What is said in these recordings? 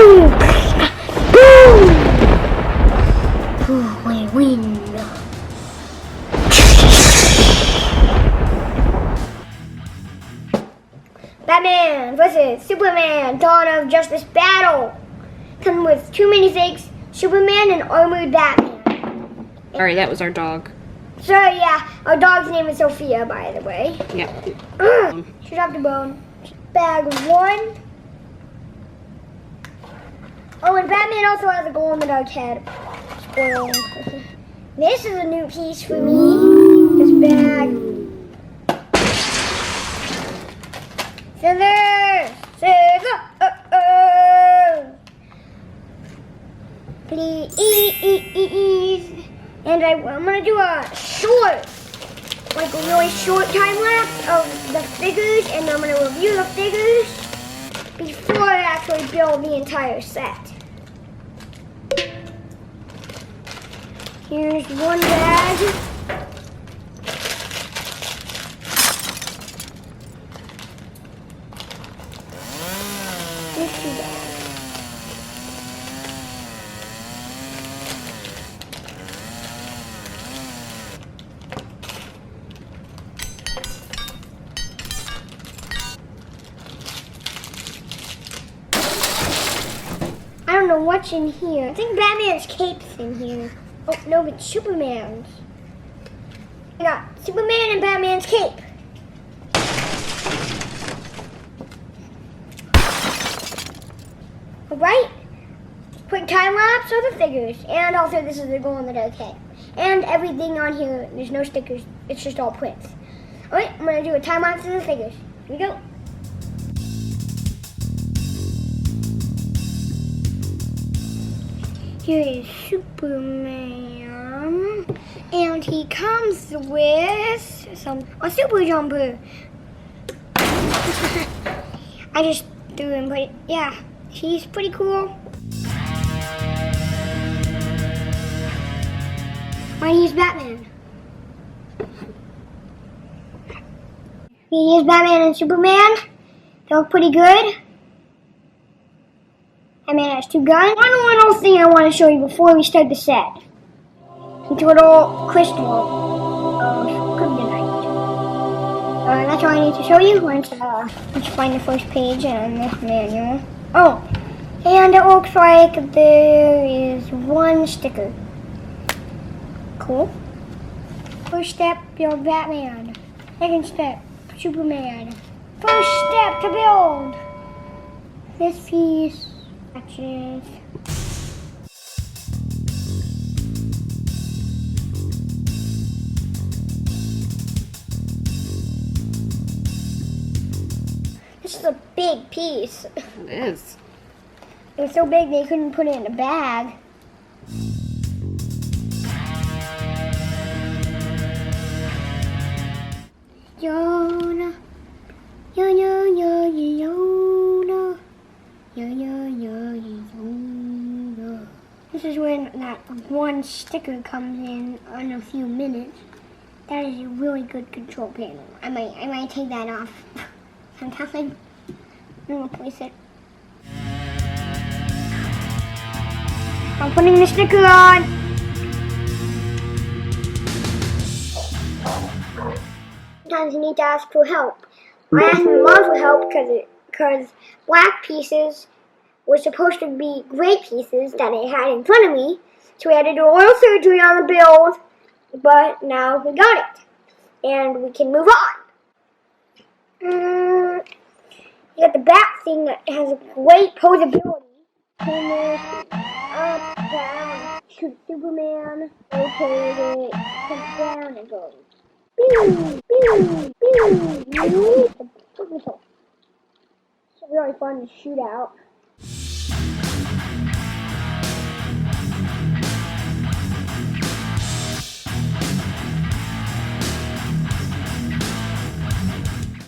Boom! Boom! Ooh, my wind. Batman vs. Superman, Dawn of Justice Battle. Come with 2 minifigs, Superman and Armored Batman. Sorry, that was our dog. So yeah, our dog's name is Sophia, by the way. Yeah. She dropped a bone. Bag 1. Oh, and Batman also has a glow in the dark head. Spoil. This is a new piece for me. This bag. Scissors! Scissors! Please. And I'm gonna do a short, like a really short time lapse of the figures, and I'm gonna review the figures before I actually build the entire set. Here's one bag. Here's 2 bags. I don't know what's in here. I think Batman's cape's in here. Oh, no, but Superman's. I got Superman and Batman's cape. Alright. Quick time lapse of the figures. And also this is the glow in the dark head. And everything on here, there's no stickers. It's just all prints. Alright, I'm going to do a time lapse of the figures. Here we go. Here is Superman, and he comes with a super jumper. I just threw him, but yeah, he's pretty cool. Right, he's Batman. He is Batman and Superman. They look pretty good. Batman has 2 guns. One little thing I want to show you before we start the set. It's a little crystal of Kryptonite. That's all I need to show you. Let's find the first page in this manual. Oh, and it looks like there is 1 sticker. Cool. First step, build Batman. Second step, Superman. First step to build this piece. Matches. This is a big piece. It is. It was so big they couldn't put it in a bag. Yona, Yona, Yona, Yona. This is when that 1 sticker comes in a few minutes. That is a really good control panel. I might take that off sometime and replace it. I'm putting the sticker on. Sometimes you need to ask for help. I asked my mom for help because black pieces were supposed to be gray pieces that I had in front of me. So we had to do a little surgery on the build, but now we got it. And we can move on. You got the back thing that has a great posability. Up, down, shoot Superman, rotate it, come down and go. It's really fun to shoot out.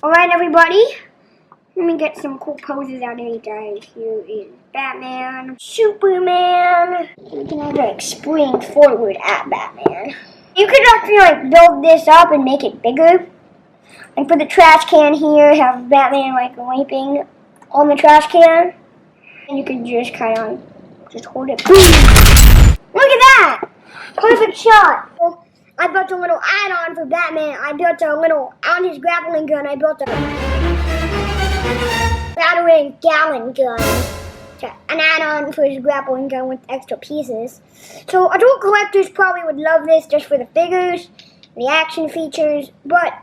Alright everybody, let me get some cool poses out of you guys. Here is Batman, Superman. We can like spring forward at Batman. You could actually build this up and make it bigger. Like for the trash can here, have Batman like leaping on the trash can. And you can just kind of just hold it. Boom! Look at that! Perfect shot. I built a little add-on for Batman. I built a little, on his grappling gun, I built a battering gallon gun. An add-on for his grappling gun with extra pieces. So adult collectors probably would love this just for the figures, the action features, but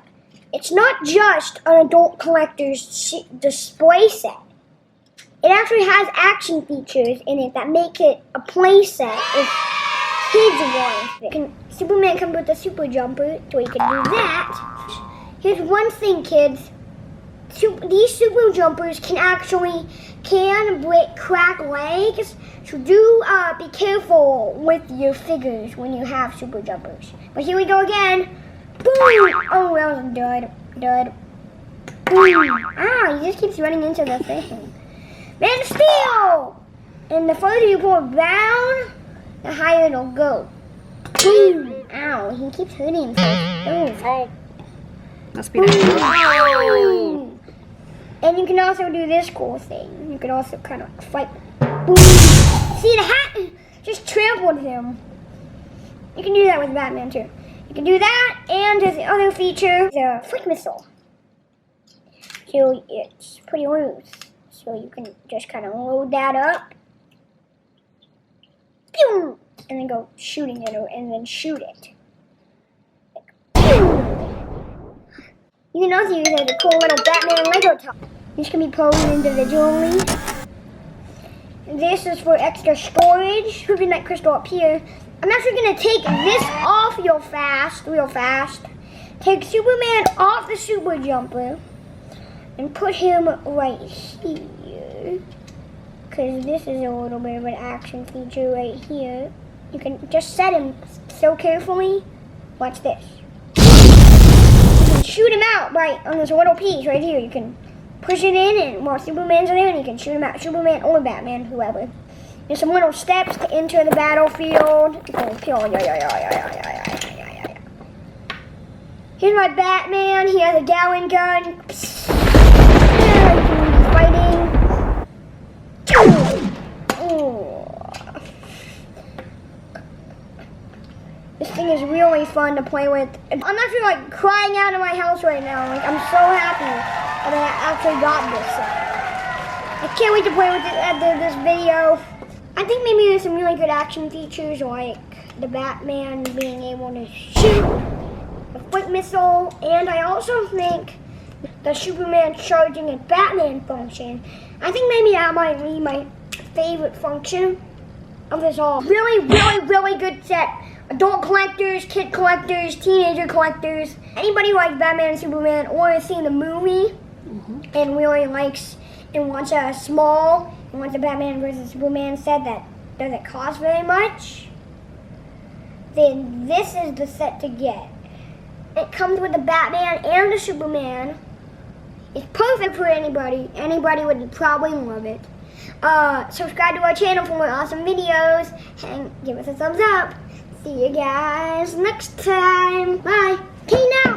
it's not just an adult collector's display set. It actually has action features in it that make it a play set if kids want it. Superman comes with a super jumper, so you can do that. Here's one thing, kids. These super jumpers can actually crack legs, so do be careful with your figures when you have super jumpers. But here we go again. Boom! Oh, that was a dud. Boom! Ah, he just keeps running into the thing. Man of Steel! And the further you pull it down, the higher it'll go. Boom! Ow, he keeps hurting himself. Oh. Must be that. And you can also do this cool thing. You can also kind of fight. Boom! See, the hat just trampled him. You can do that with Batman too. You can do that, and there's the other feature, the flick missile. So it's pretty loose. So you can just kind of load that up. Pew! And then go shooting it, and then shoot it. You can also use it as a cool little Batman Lego top. These can be posed individually. This is for extra storage. Kryptonite crystal up here. I'm actually going to take this off real fast. Take Superman off the super jumper and put him right here. Because this is a little bit of an action feature right here. You can just set him so carefully. Watch this. You can shoot him out right on this little piece right here. You can push it in, and while Superman's in there, and you can shoot him out. Superman or Batman, whoever. There's some little steps to enter the battlefield. Here's my Batman. He has a gallon gun. Fighting. This thing is really fun to play with. I'm actually like crying out in my house right now. Like, I'm so happy that I actually got this set. I can't wait to play with it after this video. I think maybe there's some really good action features like the Batman being able to shoot the flick missile, and I also think the Superman charging a Batman function. I think maybe that might be my favorite function of this all. Really, really, really good set. Adult collectors, kid collectors, teenager collectors, anybody who likes Batman and Superman or has seen the movie and really likes and wants a small and wants a Batman versus Superman set that doesn't cost very much, then this is the set to get. It comes with the Batman and the Superman. It's perfect for anybody. Anybody would probably love it. Subscribe to our channel for more awesome videos and give us a thumbs up. See you guys next time. Bye. Okay, now.